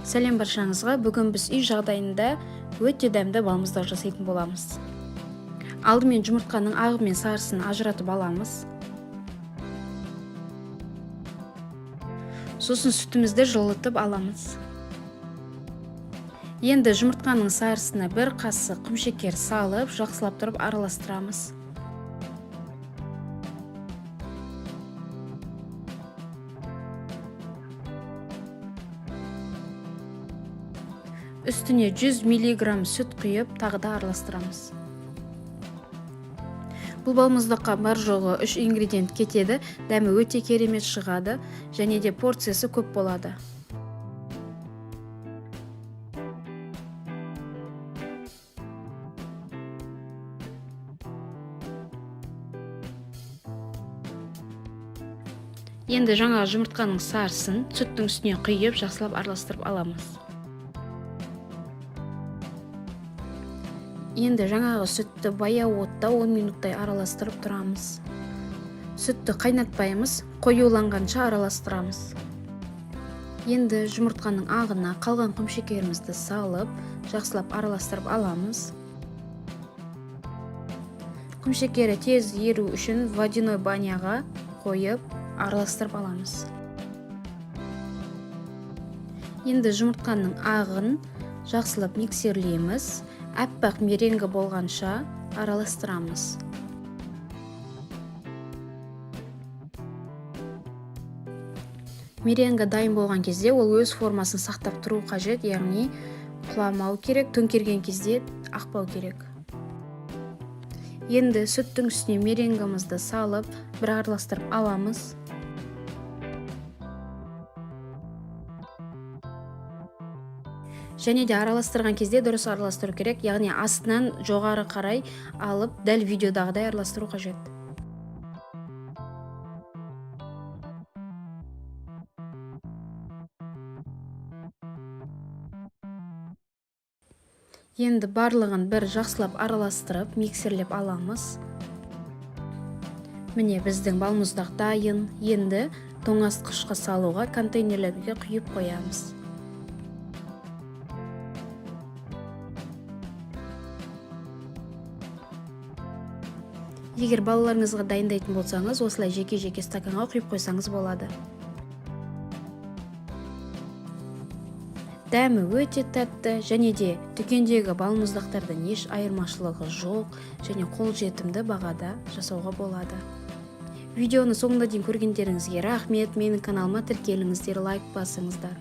Сәлем баршаңызға. Бүгін біз үй жағдайында өте дәмді балмұздақ жасайтын боламыз. Алдымен жұмыртқаның ағы мен сарысын ажыратып аламыз. Сосын сүтімізді жылытып аламыз. Енді жұмыртқаның сарысына бір қасық құмшекер салып, жақсылап тұрып араластырамыз. Үстіне 100 мг сүт құйып, тағы да араластырамыз. Бұл балмұздаққа бар жоғы 3 ингредиент кетеді, дәмі өте керемет шығады, және де порциясы көп болады. Енді жаңа жұмыртқаның сарысын сүттің үстіне құйып, жақсылап араластырып аламыз. Енді жаңағы сүтті баяу отта 10 минуттай араластырып тұрамыз. Сүтті қайнатпаймыз, қоюланғанша араластырамыз. Енді жұмыртқаның ағына қалған құмшекерімізді салып, жақсылап араластырып аламыз. Құмшекері тез еру үшін водяной баняға қойып, араластырып аламыз. Енді жұмыртқаның ағын жақсылап миксерлейміз. Әппақ меренгі болғанша араластырамыз. Меренгі дайын болған кезде ол өз формасын сақтап тұру қажет, яғни құламау керек, төңкерген кезде ақпау керек. Енді сүттің үстіне меренгімізді салып, бір араластырып аламыз. Және де араластырған кезде дұрыс араластыру керек, яғни астынан жоғары қарай алып, дәл видеодағыдай араластыру қажет. Енді барлығын бір жақсылап араластырып, миксерлеп аламыз. Міне біздің балмұздақ дайын. Енді тоңазытқышқа салуға контейнерлерге құйып қоямыз. Егер балаларыңызға дайындайтын болсаңыз, осылай жеке-жеке стаканға құйып қойсаңыз болады. Дәмі өте тәтті, және де дүкендегі балмұздақтардан еш айырмашылығы жоқ, және қолжетімді бағада жасауға болады. Видеоны соңына дейін көргендеріңізге рахмет. Менің каналыма тіркеліңіздер, лайк басыңыздар.